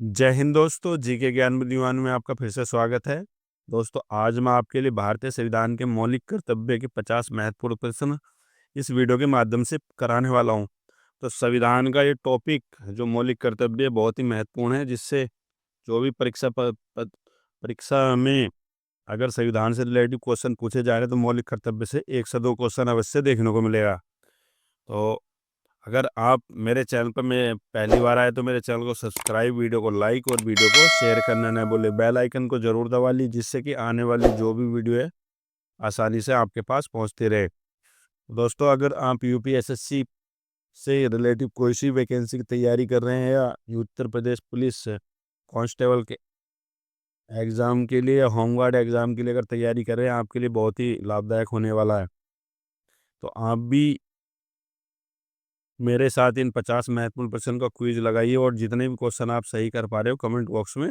जय हिंद दोस्तों, जीके ज्ञान बुद्धिमान में आपका फिर से स्वागत है। दोस्तों, आज मैं आपके लिए भारतीय संविधान के मौलिक कर्तव्य के 50 महत्वपूर्ण प्रश्न इस वीडियो के माध्यम से कराने वाला हूं। तो संविधान का ये टॉपिक जो मौलिक कर्तव्य बहुत ही महत्वपूर्ण है, जिससे जो भी परीक्षा में अगर संविधान से रिलेटेड क्वेश्चन पूछे जा रहे हैं तो मौलिक कर्तव्य से 1 से 2 क्वेश्चन अवश्य देखने को मिलेगा। तो अगर आप मेरे चैनल पर मैं पहली बार आए तो मेरे चैनल को सब्सक्राइब, वीडियो को लाइक और वीडियो को शेयर करना न भूले। बेल आइकन को जरूर दबा ली, जिससे कि आने वाली जो भी वीडियो है आसानी से आपके पास पहुंचती रहे। दोस्तों, अगर आप यूपीएसएससी से रिलेटिव कोई सी वैकेंसी की तैयारी कर रहे हैं या उत्तर प्रदेश पुलिस कांस्टेबल के एग्ज़ाम के लिए या होमगार्ड एग्ज़ाम के लिए अगर तैयारी कर रहे हैं, आपके लिए बहुत ही लाभदायक होने वाला है। तो आप भी मेरे साथ इन 50 महत्वपूर्ण प्रश्न का क्विज लगाइए और जितने भी क्वेश्चन आप सही कर पा रहे हो कमेंट बॉक्स में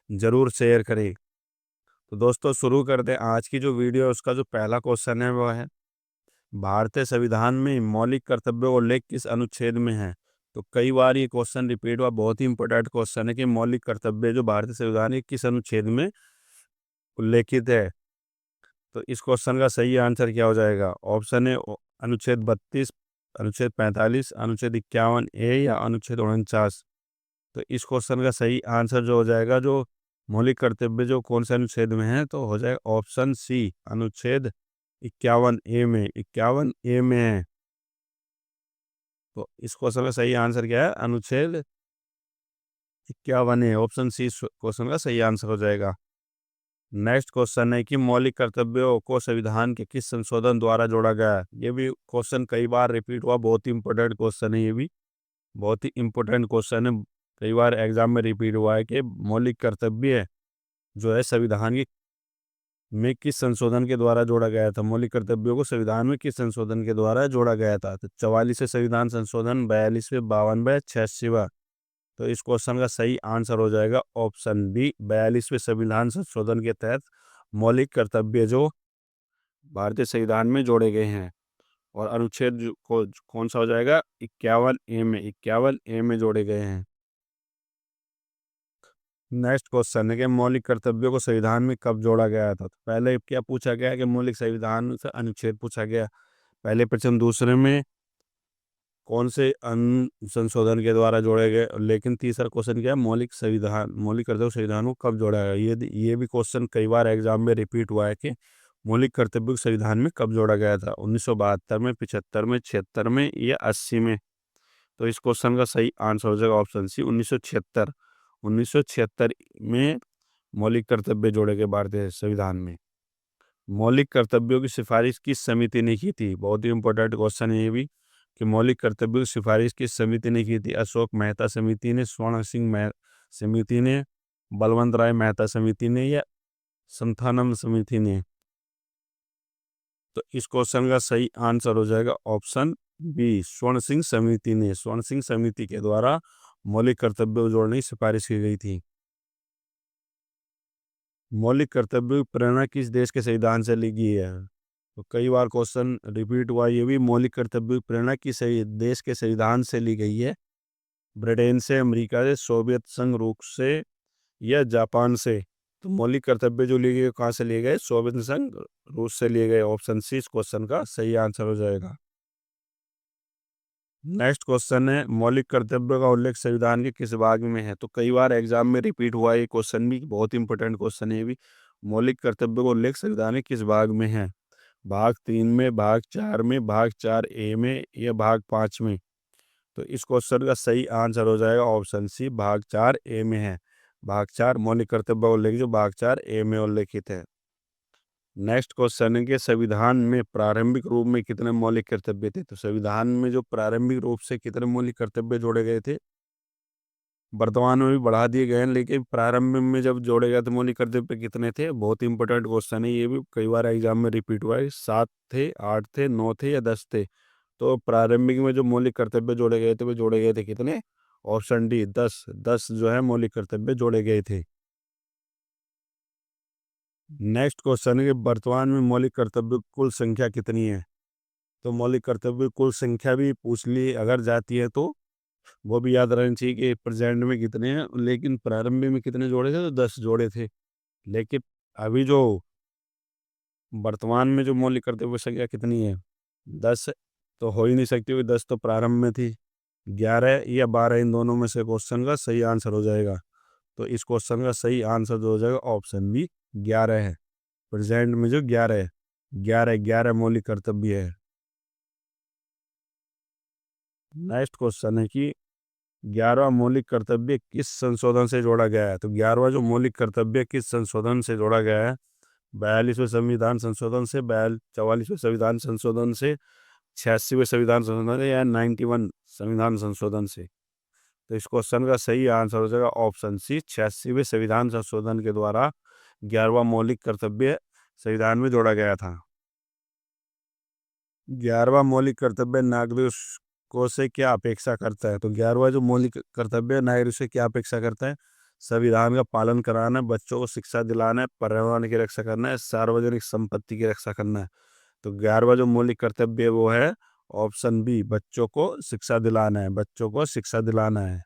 ज़रूर शेयर करें। तो दोस्तों, शुरू करते हैं। आज की जो वीडियो है उसका जो पहला क्वेश्चन है वो है, भारतीय संविधान में मौलिक कर्तव्य उल्लेख किस अनुच्छेद में है? तो कई बार ये क्वेश्चन रिपीट हुआ, बहुत ही इंपॉर्टेंट क्वेश्चन है कि मौलिक कर्तव्य जो भारतीय संविधान के किस अनुच्छेद में उल्लेखित है। तो इस क्वेश्चन का सही आंसर क्या हो जाएगा? ऑप्शन है अनुच्छेद 32, अनुच्छेद 45, अनुच्छेद 51 ए या अनुच्छेद 49। तो इस क्वेश्चन का सही आंसर जो हो जाएगा, जो मौलिक कर्तव्य जो कौन से अनुच्छेद में है, तो हो जाएगा ऑप्शन सी, अनुच्छेद 51 ए में। 51 ए में है। तो इस क्वेश्चन का सही आंसर क्या है? अनुच्छेद 51 है। ऑप्शन सी क्वेश्चन का सही आंसर हो जाएगा। नेक्स्ट क्वेश्चन है कि मौलिक कर्तव्यों को संविधान के किस संशोधन द्वारा जोड़ा गया है? ये भी क्वेश्चन कई बार रिपीट हुआ, बहुत ही इंपॉर्टेंट क्वेश्चन है। ये भी बहुत ही इंपॉर्टेंट क्वेश्चन है, कई बार एग्जाम में रिपीट हुआ है कि मौलिक कर्तव्य जो है संविधान की में किस संशोधन के द्वारा जोड़ा गया था? मौलिक कर्तव्यों को संविधान में किस संशोधन के द्वारा जोड़ा गया था? तो 44वें संविधान संशोधन, 42वें, 52वें, 86वां। तो इस क्वेश्चन का सही आंसर हो जाएगा ऑप्शन बी, 42वें संविधान संशोधन के तहत मौलिक कर्तव्य जो भारतीय संविधान में जोड़े गए हैं। और अनुच्छेद कौन सा हो जाएगा? 51 ए में। 51 ए में जोड़े गए हैं। नेक्स्ट क्वेश्चन है कि मौलिक कर्तव्यों को संविधान में कब जोड़ा गया था? तो पहले क्या पूछा गया कि मौलिक संविधान से अनुच्छेद पूछा गया पहले प्रश्न। दूसरे में कौन से संशोधन के द्वारा जोड़े गए, लेकिन तीसरा क्वेश्चन क्या है? मौलिक कर्तव्य संविधान को कब जोड़ा गया? ये भी क्वेश्चन कई बार एग्जाम में रिपीट हुआ है कि मौलिक कर्तव्य को संविधान में कब जोड़ा गया था? 1972 में, 75 में, 76 में या 80 में? तो इस क्वेश्चन का सही आंसर हो जाएगा ऑप्शन सी, 1976। 1976 में मौलिक कर्तव्य जोड़े गए भारतीय संविधान में। मौलिक कर्तव्यों की सिफारिश किस समिति ने की थी? बहुत ही इंपॉर्टेंट क्वेश्चन है ये भी, कि मौलिक कर्तव्यों की सिफारिश किस समिति ने की थी? अशोक मेहता समिति ने, स्वर्ण सिंह समिति ने, बलवंत राय मेहता समिति ने या संथानम समिति ने? तो इस क्वेश्चन का सही आंसर हो जाएगा ऑप्शन बी, स्वर्ण सिंह समिति ने। स्वर्ण सिंह समिति के द्वारा मौलिक कर्तव्य को जोड़ने की सिफारिश की गई थी। मौलिक कर्तव्य की प्रेरणा किस देश के संविधान से ली गई है? तो कई बार क्वेश्चन रिपीट हुआ ये भी, मौलिक कर्तव्य की प्रेरणा किस देश के संविधान से ली गई है? ब्रिटेन से, अमेरिका से, सोवियत संघ रूस से या जापान से? तो मौलिक कर्तव्य जो लिए गए कहाँ से लिए गए? सोवियत संघ रूस से लिए गए। ऑप्शन सी इस क्वेश्चन का सही आंसर हो जाएगा। नेक्स्ट क्वेश्चन है, मौलिक कर्तव्य का उल्लेख संविधान के किस भाग में है? तो कई बार एग्जाम में रिपीट हुआ ये क्वेश्चन भी, बहुत इंपॉर्टेंट क्वेश्चन है ये भी। मौलिक कर्तव्य का उल्लेख संविधान के किस भाग में है? भाग 3 में, भाग 4 में, भाग 4 ए में या भाग 5 में? तो इस क्वेश्चन का सही आंसर हो जाएगा ऑप्शन सी, भाग 4 ए में है। भाग 4 मौलिक कर्तव्य का उल्लेख जो भाग 4 ए में उल्लेखित है। नेक्स्ट क्वेश्चन है कि संविधान में प्रारंभिक रूप में कितने मौलिक कर्तव्य थे? तो संविधान में जो प्रारंभिक रूप से कितने मौलिक कर्तव्य जोड़े गए थे? वर्तमान में भी बढ़ा दिए गए हैं, लेकिन प्रारंभ में जब जोड़े गए थे मौलिक कर्तव्य कितने थे? बहुत इंपॉर्टेंट क्वेश्चन है ये भी, कई बार एग्जाम में रिपीट हुआ है। 7 थे, 8 थे, 9 थे या 10 थे? तो प्रारंभिक में जो मौलिक कर्तव्य जोड़े गए थे वो जोड़े गए थे कितने? Option D, 10। 10 जो है मौलिक कर्तव्य जोड़े गए थे। नेक्स्ट क्वेश्चन है कि वर्तमान में मौलिक कर्तव्य की कुल संख्या कितनी है? तो मौलिक कर्तव्य की कुल संख्या भी पूछ ली अगर जाती है तो वो भी याद रहना चाहिए कि प्रेजेंट में कितने हैं, लेकिन प्रारंभ में कितने जोड़े थे, तो 10 जोड़े थे। लेकिन अभी जो वर्तमान में जो मौलिक कर्तव्य संख्या कितनी है, 10 है। तो हो ही नहीं सकती, क्योंकि 10 तो प्रारंभ में थी। 11 या 12 इन दोनों में से क्वेश्चन का सही आंसर हो जाएगा। तो इस क्वेश्चन का सही आंसर जो हो जाएगा ऑप्शन बी 11 है। प्रेजेंट में जो 11 है, 11 मौलिक कर्तव्य है। नेक्स्ट क्वेश्चन है कि 11वां मौलिक कर्तव्य किस संशोधन से जोड़ा गया है। तो 11वां जो मौलिक कर्तव्य किस संशोधन से जोड़ा गया है, 42वें संविधान संशोधन से, 44वें संविधान संशोधन से, 86वें संविधान संशोधन या 91 संविधान संशोधन से। तो इस क्वेश्चन का सही आंसर हो जाएगा ऑप्शन सी, 86वें संविधान संशोधन के द्वारा 11वां मौलिक कर्तव्य संविधान में जोड़ा गया था। 11वां मौलिक कर्तव्य नागरिकों से क्या अपेक्षा करता है। तो 11वां जो मौलिक कर्तव्य नागरिक से क्या अपेक्षा करता है, संविधान का पालन कराना, बच्चों को शिक्षा दिलाना है, पर्यावरण की रक्षा करना है, सार्वजनिक संपत्ति की रक्षा करना है। तो 11वां जो मौलिक कर्तव्य वो है ऑप्शन बी, बच्चों को शिक्षा दिलाना है, बच्चों को शिक्षा दिलाना है।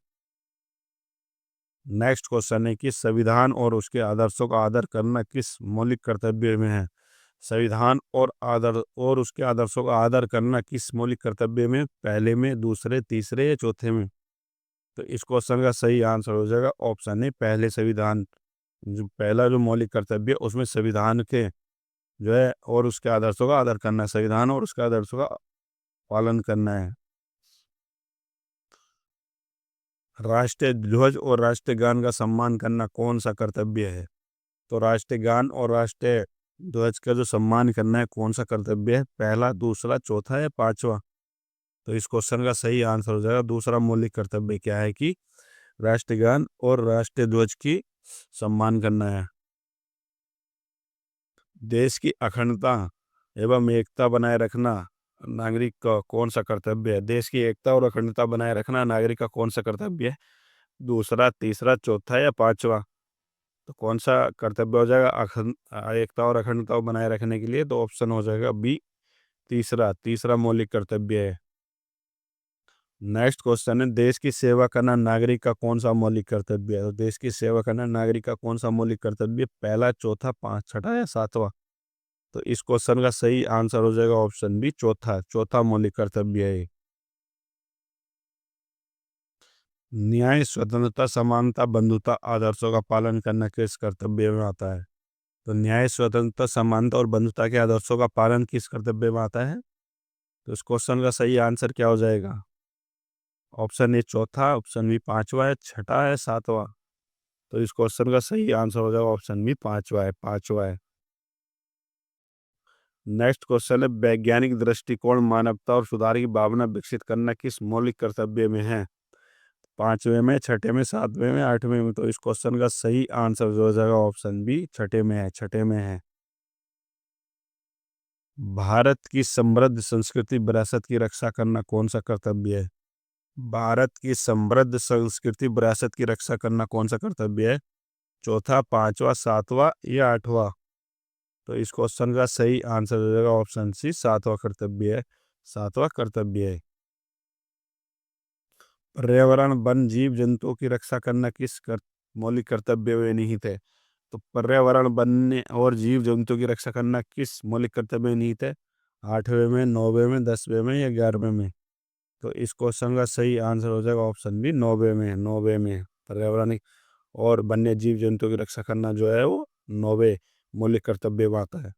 नेक्स्ट क्वेश्चन है कि संविधान और उसके आदर्शों का आदर करना किस मौलिक कर्तव्य में है। संविधान और उसके आदर्शों का आदर करना किस मौलिक कर्तव्य में, पहले में, दूसरे, तीसरे या चौथे में। तो इस क्वेश्चन का सही आंसर हो जाएगा ऑप्शन ए, पहले संविधान। जो पहला जो मौलिक कर्तव्य है उसमें संविधान के जो है और उसके आदर्शों का आदर करना है, संविधान और उसके आदर्शों का पालन करना है। राष्ट्रीय ध्वज और राष्ट्रीय गान का सम्मान करना कौन सा कर्तव्य है। तो राष्ट्रीय गान और राष्ट्रीय ध्वज का जो सम्मान करना है कौन सा कर्तव्य है, पहला, दूसरा, चौथा या पांचवा। तो इस क्वेश्चन का सही आंसर हो जाएगा दूसरा मौलिक कर्तव्य क्या है कि राष्ट्रीय गान और राष्ट्रीय ध्वज की सम्मान करना है। देश की अखंडता एवं एकता बनाए रखना नागरिक का कौन सा कर्तव्य है। देश की एकता और अखंडता बनाए रखना नागरिक का कौन सा कर्तव्य है, दूसरा, तीसरा, चौथा या पांचवा। तो कौन सा कर्तव्य हो जाएगा अखंड एकता और अखंडता को बनाए रखने के लिए, तो ऑप्शन हो जाएगा बी, तीसरा मौलिक कर्तव्य है। नेक्स्ट क्वेश्चन है देश की सेवा करना नागरिक का कौन सा मौलिक कर्तव्य है। तो देश की सेवा करना नागरिक का कौन सा मौलिक कर्तव्य, पहला, चौथा, पांच, छठा या सातवां। तो इस क्वेश्चन का सही आंसर हो जाएगा ऑप्शन बी, चौथा मौलिक कर्तव्य है। न्याय, स्वतंत्रता, समानता, बंधुता आदर्शों का पालन करना किस कर्तव्य में आता है। तो न्याय, स्वतंत्रता, समानता और बंधुता के आदर्शों का पालन किस कर्तव्य में आता है। तो इस क्वेश्चन का सही आंसर क्या हो जाएगा, ऑप्शन ए चौथा, ऑप्शन बी पांचवा है, छठा है, सातवां। तो इस क्वेश्चन का सही आंसर हो जाएगा ऑप्शन बी पांचवा है। नेक्स्ट क्वेश्चन है वैज्ञानिक दृष्टिकोण, मानवता और सुधार की भावना विकसित करना किस मौलिक कर्तव्य में है, पांचवे में, छठे में, सातवें में, आठवें में। तो इस क्वेश्चन का सही आंसर जो हो जाएगा ऑप्शन बी, छठे में है। भारत की समृद्ध संस्कृति विरासत की रक्षा करना कौन सा कर्तव्य है। भारत की समृद्ध संस्कृति विरासत की रक्षा करना कौन सा कर्तव्य है, चौथा, पांचवा, सातवां या आठवां। तो इस क्वेश्चन का सही आंसर हो जाएगा ऑप्शन सी, सातवां कर्तव्य है। पर्यावरण, वन, जीव जंतुओं की रक्षा करना मौलिक कर्तव्य में निहित है। तो पर्यावरण, वन और जीव जंतुओं की रक्षा करना किस मौलिक कर्तव्य में निहित है, आठवें में, नौवें में, 10वें में या 11वें में। तो इस क्वेश्चन का सही आंसर हो जाएगा ऑप्शन बी, नौवे में पर्यावरण और वन्य जीव जंतुओं की रक्षा करना जो है वो नौवे मौलिक कर्तव्य में आता है।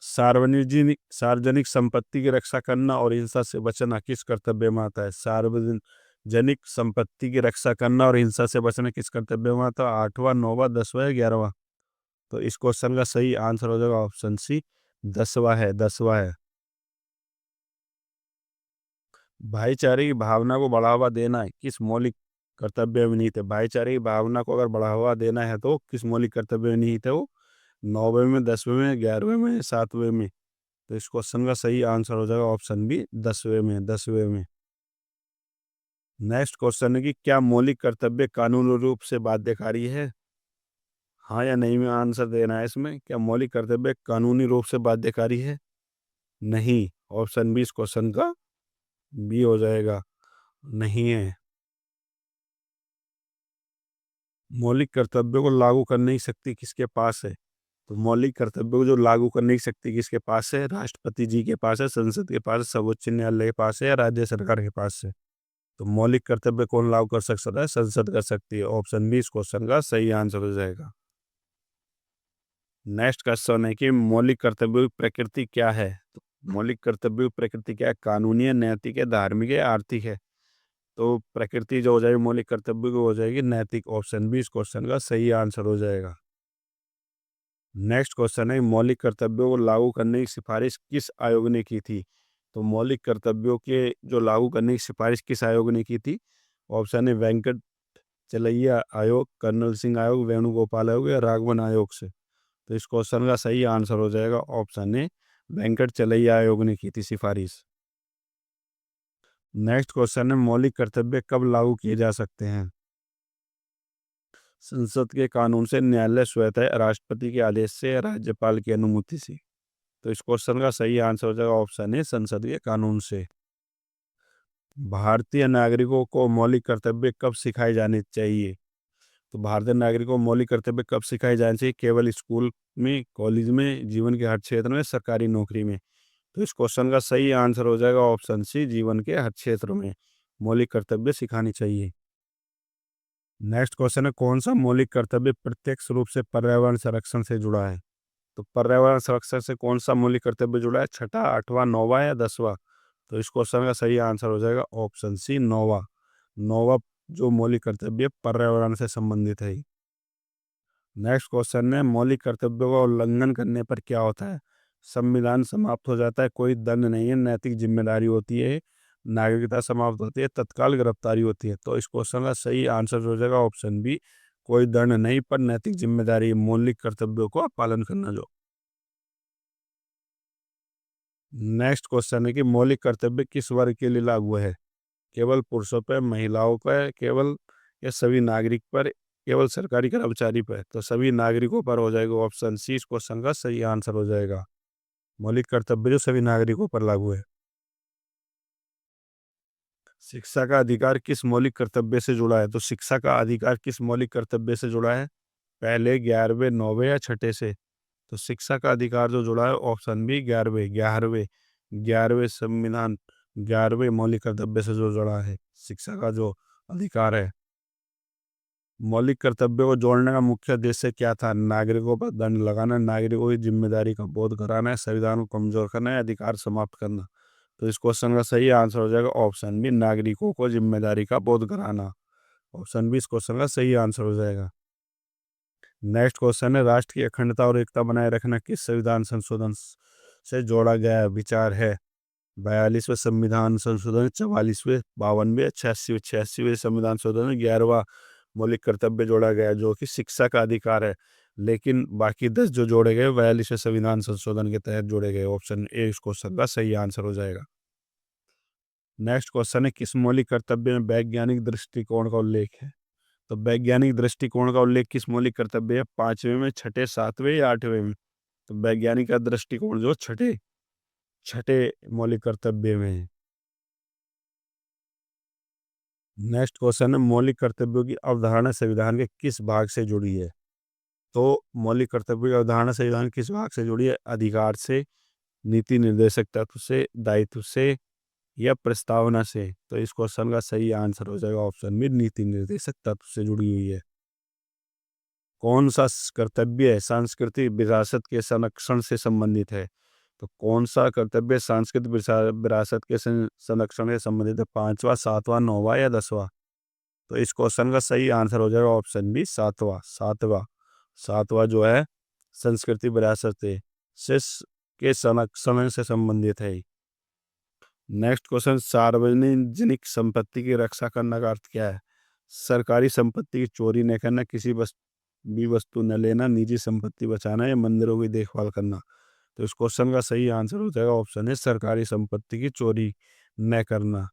सार्वजनिक संपत्ति की रक्षा करना और हिंसा से बचना किस कर्तव्य में आता है। सार्वजनिक संपत्ति की रक्षा करना और हिंसा से बचना किस कर्तव्य में आता है, आठवां, नौवां, 10वां या 11वां। तो इस क्वेश्चन का सही आंसर हो जाएगा ऑप्शन सी, 10वां है। भाईचारे की भावना को बढ़ावा देना किस मौलिक कर्तव्य में निहित है। भाईचारे की भावना को अगर बढ़ावा देना है तो किस मौलिक कर्तव्य में निहित है वो, नौवें में, 10वें में, 11वें में, 7वें में। तो इस क्वेश्चन का सही आंसर हो जाएगा ऑप्शन बी, 10वें में। नेक्स्ट क्वेश्चन है कि क्या मौलिक कर्तव्य कानूनी रूप से बाध्यकारी है। हाँ या नहीं में आंसर देना है इसमें, क्या मौलिक कर्तव्य कानूनी रूप से बाध्यकारी है, नहीं। ऑप्शन बी इस क्वेश्चन का बी हो जाएगा। नहीं है। मौलिक कर्तव्यों को लागू करने की शक्ति किसके पास है? तो मौलिक कर्तव्यों को जो लागू करने की शक्ति किसके पास है? राष्ट्रपति जी के पास है, संसद के पास है, सर्वोच्च न्यायालय के पास है या राज्य सरकार के पास है? तो मौलिक कर्तव्य कौन लागू कर सकता है? संसद कर सकती है। ऑप्शन बी इस क्वेश्चन का सही आंसर हो जाएगा। नेक्स्ट क्वेश्चन है कि मौलिक कर्तव्यों की प्रकृति क्या है? तो मौलिक कर्तव्यों की प्रकृति क्या है? कानूनी है, नैतिक है, धार्मिक है, आर्थिक है? तो प्रकृति जो हो जाएगी मौलिक कर्तव्य की हो जाएगी नैतिक। ऑप्शन बी इस क्वेश्चन का सही आंसर हो जाएगा। नेक्स्ट क्वेश्चन है मौलिक कर्तव्यों को लागू करने की सिफारिश किस आयोग ने की थी? तो मौलिक कर्तव्यों के जो लागू करने की सिफारिश किस आयोग ने की थी? ऑप्शन है वेंकट चलैया आयोग, कर्नल सिंह आयोग, वेणुगोपाल आयोग या राघवन आयोग से? तो इस क्वेश्चन का सही आंसर हो जाएगा ऑप्शन ए वेंकट चलैया आयोग ने की थी सिफारिश। नेक्स्ट क्वेश्चन है मौलिक कर्तव्य कब लागू किए जा सकते हैं? संसद के कानून से, न्यायालय स्वतः, राष्ट्रपति के आदेश से या राज्यपाल की अनुमति से? तो इस क्वेश्चन का सही आंसर हो जाएगा ऑप्शन ए संसद के कानून से। भारतीय नागरिकों को मौलिक कर्तव्य कब सिखाए जाने चाहिए? तो भारतीय नागरिकों को मौलिक कर्तव्य कब सिखाए जाने चाहिए? केवल स्कूल में, कॉलेज में, जीवन के हर क्षेत्र में, सरकारी नौकरी में? तो इस क्वेश्चन का सही आंसर हो जाएगा ऑप्शन सी जीवन के हर क्षेत्र में मौलिक कर्तव्य सिखानी चाहिए। नेक्स्ट क्वेश्चन है कौन सा मौलिक कर्तव्य प्रत्यक्ष रूप से पर्यावरण संरक्षण से जुड़ा है? तो पर्यावरण संरक्षण से कौन सा मौलिक कर्तव्य जुड़ा है? छठा, आठवां, नौवां या दसवां? तो इस क्वेश्चन का सही आंसर हो जाएगा ऑप्शन सी नौवां। नौवां जो मौलिक कर्तव्य पर्यावरण से संबंधित है। नेक्स्ट क्वेश्चन है मौलिक कर्तव्यों का उल्लंघन करने पर क्या होता है? संविधान समाप्त हो जाता है, कोई दंड नहीं है, नैतिक जिम्मेदारी होती है, नागरिकता समाप्त होती है, तत्काल गिरफ्तारी होती है? तो इस क्वेश्चन का सही आंसर हो जाएगा ऑप्शन बी कोई दंड नहीं पर नैतिक जिम्मेदारी, मौलिक कर्तव्यों का पालन करना जो। नेक्स्ट क्वेश्चन है कि मौलिक कर्तव्य किस वर्ग के लिए लागू है? केवल पुरुषों पर, महिलाओं पर, केवल या सभी नागरिक पर, केवल सरकारी कर्मचारी पर? तो सभी नागरिकों पर हो जाएगा ऑप्शन सी इस क्वेश्चन का सही आंसर हो जाएगा। मौलिक कर्तव्य जो सभी नागरिकों पर लागू है। शिक्षा का अधिकार किस मौलिक कर्तव्य से जुड़ा है? तो शिक्षा का अधिकार किस मौलिक कर्तव्य से जुड़ा है? पहले, 11वें, 9वें या छठे से? तो शिक्षा का अधिकार जो जुड़ा है ऑप्शन बी 11वें, 11वें संविधान, 11वें मौलिक कर्तव्य से जो जुड़ा है शिक्षा का जो अधिकार है। मौलिक कर्तव्यों को जोड़ने का मुख्य उद्देश्य क्या था? नागरिकों पर दंड लगाना, नागरिकों की जिम्मेदारी का बोध कराना है, संविधान को कमजोर करना है, अधिकार समाप्त करना? तो इस क्वेश्चन का सही आंसर हो जाएगा ऑप्शन बी नागरिकों को जिम्मेदारी का बोध कराना। ऑप्शन बी इस क्वेश्चन का सही आंसर हो जाएगा। नेक्स्ट क्वेश्चन है राष्ट्र की अखंडता और एकता बनाए रखना किस संविधान संशोधन से जोड़ा गया विचार है? 42वें संविधान संशोधन, 44वें, 52वें, 86वें संविधान संशोधन, 11वां मौलिक कर्तव्य जोड़ा गया जो कि शिक्षा का अधिकार है। लेकिन बाकी 10 जो जोड़े गए 42वें संविधान संशोधन के तहत जोड़े गए। ऑप्शन ए इस क्वेश्चन का सही आंसर हो जाएगा। नेक्स्ट क्वेश्चन है किस मौलिक कर्तव्य में वैज्ञानिक दृष्टिकोण का उल्लेख है? तो वैज्ञानिक दृष्टिकोण का उल्लेख किस मौलिक कर्तव्य है? 5वें में, छठे, 7वें या 8वें में? तो वैज्ञानिक का दृष्टिकोण जो छठे छठे मौलिक कर्तव्य में है। नेक्स्ट क्वेश्चन है मौलिक कर्तव्यों की अवधारणा संविधान के किस भाग से जुड़ी है? तो मौलिक कर्तव्य की अवधारणा संविधान किस भाग से जुड़ी है? अधिकार से, नीति निर्देशक तत्व से, दायित्व से या प्रस्तावना से? तो इस क्वेश्चन का सही आंसर हो जाएगा ऑप्शन बी नीति निर्देशक तत्व से जुड़ी हुई है। कौन सा कर्तव्य है सांस्कृतिक विरासत के संरक्षण से संबंधित है? तो कौन सा कर्तव्य सांस्कृतिक विरासत के संरक्षण से संबंधित है? 5वां, 7वां, 9वां या 10वां? तो इस क्वेश्चन का सही आंसर हो जाएगा ऑप्शन बी 7वां। 7वां जो है संस्कृति विरासत के संरक्षण से संबंधित है। नेक्स्ट क्वेश्चन सार्वजनिक संपत्ति की रक्षा करने का अर्थ क्या है? सरकारी संपत्ति की चोरी न करना, किसी भी वस्तु न लेना, निजी संपत्ति बचाना या मंदिरों की देखभाल करना? तो इस क्वेश्चन का सही आंसर हो जाएगा ऑप्शन है सरकारी संपत्ति की चोरी न करना।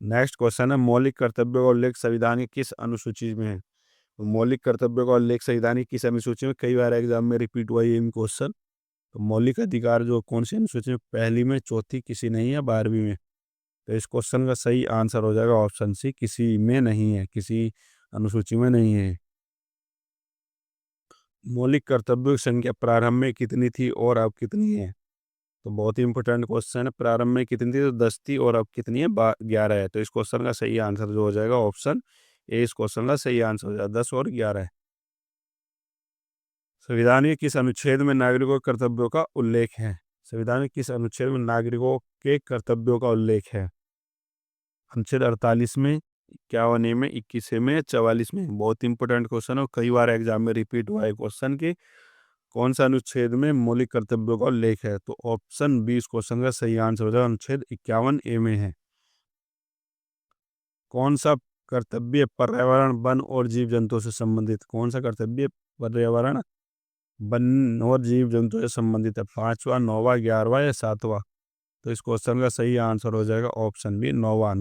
नेक्स्ट क्वेश्चन है मौलिक कर्तव्यों का उल्लेख संविधान की किस अनुसूची में है? तो मौलिक कर्तव्यों का उल्लेख संविधान की किस अनुसूची में? कई बार एग्जाम में रिपीट हुआ ये क्वेश्चन। तो मौलिक अधिकार जो कौन सी अनुसूची में? पहली में, चौथी, किसी नहीं या 12वीं में? तो इस क्वेश्चन का सही आंसर हो जाएगा ऑप्शन सी, किसी में नहीं है, किसी अनुसूची में नहीं है। मौलिक कर्तव्यों की संख्या प्रारंभ में कितनी थी और अब कितनी है? तो बहुत ही इंपॉर्टेंट क्वेश्चन है। प्रारंभ में कितनी थी? तो 10 थी, और अब कितनी है? 11 है। तो इस क्वेश्चन का सही आंसर जो हो जाएगा ऑप्शन ए, इस क्वेश्चन का सही आंसर हो जाएगा 10 और 11। संविधान के किस अनुच्छेद में नागरिकों के कर्तव्यों का उल्लेख है? संविधान के किस अनुच्छेद में नागरिकों के कर्तव्यों का उल्लेख है? अनुच्छेद 48 में, 51 में, 21 में, 44 में। बहुत इंपॉर्टेंट क्वेश्चन है, कई बार एग्जाम में रिपीट हुआ है क्वेश्चन के कौन सा अनुच्छेद में मौलिक कर्तव्यों का उल्लेख है? तो ऑप्शन बी इस क्वेश्चन का सही आंसर हो जाएगा, अनुच्छेद 51 ए में है। कौन सा कर्तव्य पर्यावरण, वन और जीव जंतुओं से संबंधित? कौन सा कर्तव्य पर्यावरण, वन और जीव जंतुओं से संबंधित है? 5वां, 9वां, 11वां या 7वां? तो इस क्वेश्चन का सही आंसर हो जाएगा ऑप्शन बी, 9वां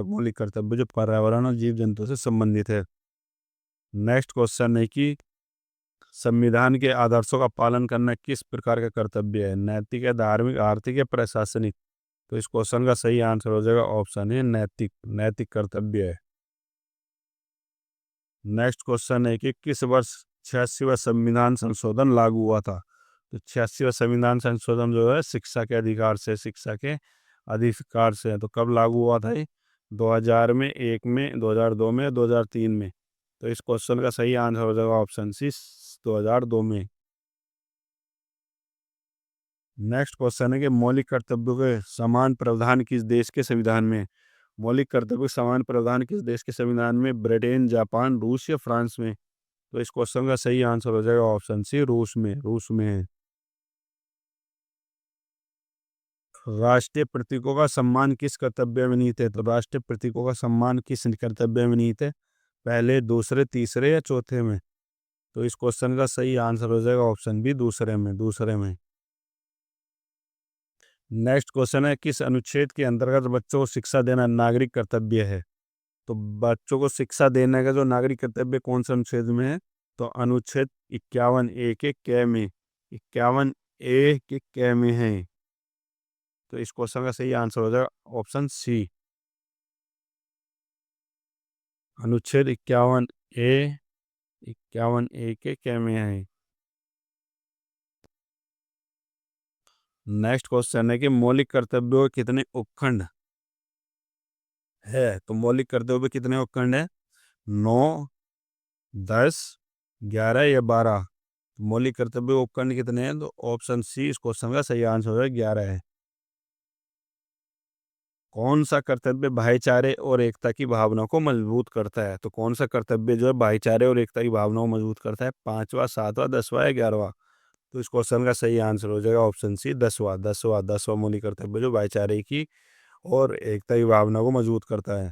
मौलिक कर्तव्य जो पर्यावरण और जीव जंतुओं से संबंधित है। नेक्स्ट क्वेश्चन है कि संविधान के आदर्शों का पालन करना किस प्रकार का कर्तव्य है? नैतिक है, धार्मिक, आर्थिक या प्रशासनिक? तो इस क्वेश्चन का सही आंसर हो जाएगा ऑप्शन ए, नैतिक, नैतिक कर्तव्य है। नेक्स्ट क्वेश्चन है कि किस वर्ष 86वां संविधान संशोधन लागू हुआ था? तो 86वां संविधान संशोधन जो है शिक्षा के अधिकार से, शिक्षा के अधिकार से है। तो कब लागू हुआ था ये? 2000 में, 1 में, 2002 में, 2003 में? तो इस क्वेश्चन का सही आंसर हो जाएगा ऑप्शन सी, 2002 में। नेक्स्ट क्वेश्चन है कि मौलिक कर्तव्यों के समान प्रावधान किस देश के संविधान में? मौलिक कर्तव्यों के समान प्रावधान किस देश के संविधान में? ब्रिटेन, जापान, रूस या फ्रांस में? तो इस क्वेश्चन का सही आंसर हो जाएगा ऑप्शन सी, रूस में, रूस में है। राष्ट्रीय प्रतीकों का सम्मान किस कर्तव्य में निहित है? तो राष्ट्रीय प्रतीकों का सम्मान किस कर्तव्य में निहित है? पहले, दूसरे, तीसरे या चौथे में? तो इस क्वेश्चन का सही आंसर हो जाएगा ऑप्शन बी, दूसरे में, दूसरे में। नेक्स्ट क्वेश्चन है किस अनुच्छेद के अंतर्गत बच्चों को शिक्षा देना नागरिक कर्तव्य है? तो बच्चों को शिक्षा देने का जो नागरिक कर्तव्य कौन से अनुच्छेद में है? तो अनुच्छेद 51 ए के क में, 51 ए के क में है। तो इस क्वेश्चन का सही आंसर हो जाएगा ऑप्शन सी, अनुच्छेद 51 ए के क में है। नेक्स्ट क्वेश्चन है कि मौलिक कर्तव्यों के कितने उपखंड है? तो मौलिक कर्तव्यों पे कितने उपखंड है? 9, 10, 11 या 12? मौलिक कर्तव्य उपखंड कितने हैं? तो ऑप्शन सी इस क्वेश्चन का सही आंसर है, 11 है। कौन सा कर्तव्य भाईचारे और एकता की भावना को मजबूत करता है? तो कौन सा कर्तव्य जो है भाईचारे और एकता की भावना को मजबूत करता है? 5वां, 7वां, 10वां या 11वां? तो इस क्वेश्चन का सही आंसर हो जाएगा ऑप्शन सी, 10वां, 10वां मौलिक कर्तव्य जो भाईचारे की और एकता की भावना को मजबूत करता है।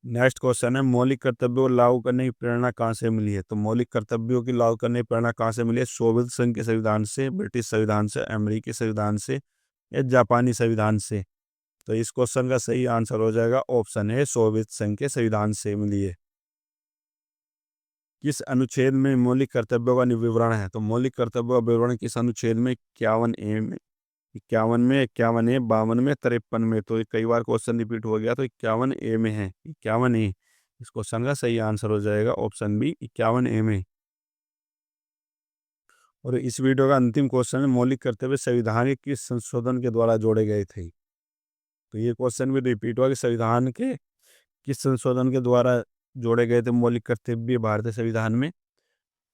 नेक्स्ट क्वेश्चन है मौलिक कर्तव्यों को लागू करने की प्रेरणा कहाँ से मिली है? तो मौलिक कर्तव्यों की लागू करने की प्रेरणा कहाँ से मिली है? सोवियत संघ के संविधान से, ब्रिटिश संविधान से, अमेरिकी संविधान से या जापानी संविधान से? तो इस क्वेश्चन का सही आंसर हो जाएगा ऑप्शन ए, सोवियत संघ के संविधान से मिली है। किस अनुच्छेद में मौलिक कर्तव्यों का विवरण है? तो मौलिक कर्तव्यों का विवरण किस अनुच्छेद में? 51 ए में, 51 में, 51 ए, 52 में, 53 में? तो ये कई बार क्वेश्चन रिपीट हो गया, तो 51 ए में है, 51 ए। इस क्वेश्चन का सही आंसर हो जाएगा ऑप्शन बी, 51 ए में। और इस वीडियो का अंतिम क्वेश्चन है मौलिक कर्तव्य संविधान के किस संशोधन के द्वारा जोड़े गए थे? तो ये क्वेश्चन भी रिपीट हुआ कि संविधान के किस संशोधन के द्वारा जोड़े गए थे मौलिक कर्तव्य भारतीय संविधान में?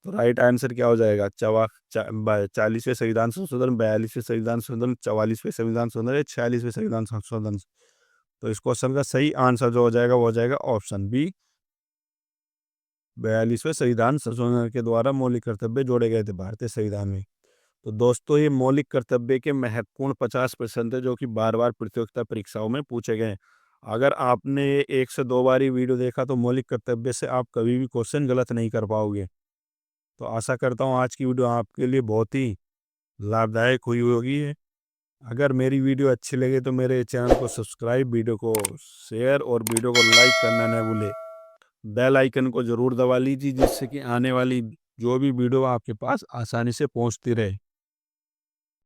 तो राइट आंसर क्या हो जाएगा? 40वें संविधान संशोधन, 42वें संविधान संशोधन, 44वें संविधान संशोधन या 46वें संविधान संशोधन? तो इस क्वेश्चन का सही आंसर जो हो जाएगा वो हो जाएगा ऑप्शन बी, 42वें संविधान संशोधन के द्वारा मौलिक कर्तव्य जोड़े गए थे भारतीय संविधान में। तो दोस्तों ये मौलिक कर्तव्य के महत्वपूर्ण 50 प्रश्न थे जो कि बार बार प्रतियोगिता परीक्षाओं में पूछे गए। अगर आपने 1 से 2 बार ही वीडियो देखा तो मौलिक कर्तव्य से आप कभी भी क्वेश्चन गलत नहीं कर पाओगे। तो आशा करता हूँ आज की वीडियो आपके लिए बहुत ही लाभदायक हुई होगी। अगर मेरी वीडियो अच्छी लगे तो मेरे चैनल को सब्सक्राइब, वीडियो को शेयर और वीडियो को लाइक करना न भूले। बेल आइकन को ज़रूर दबा लीजिए जिससे कि आने वाली जो भी वीडियो आपके पास आसानी से पहुंचती रहे।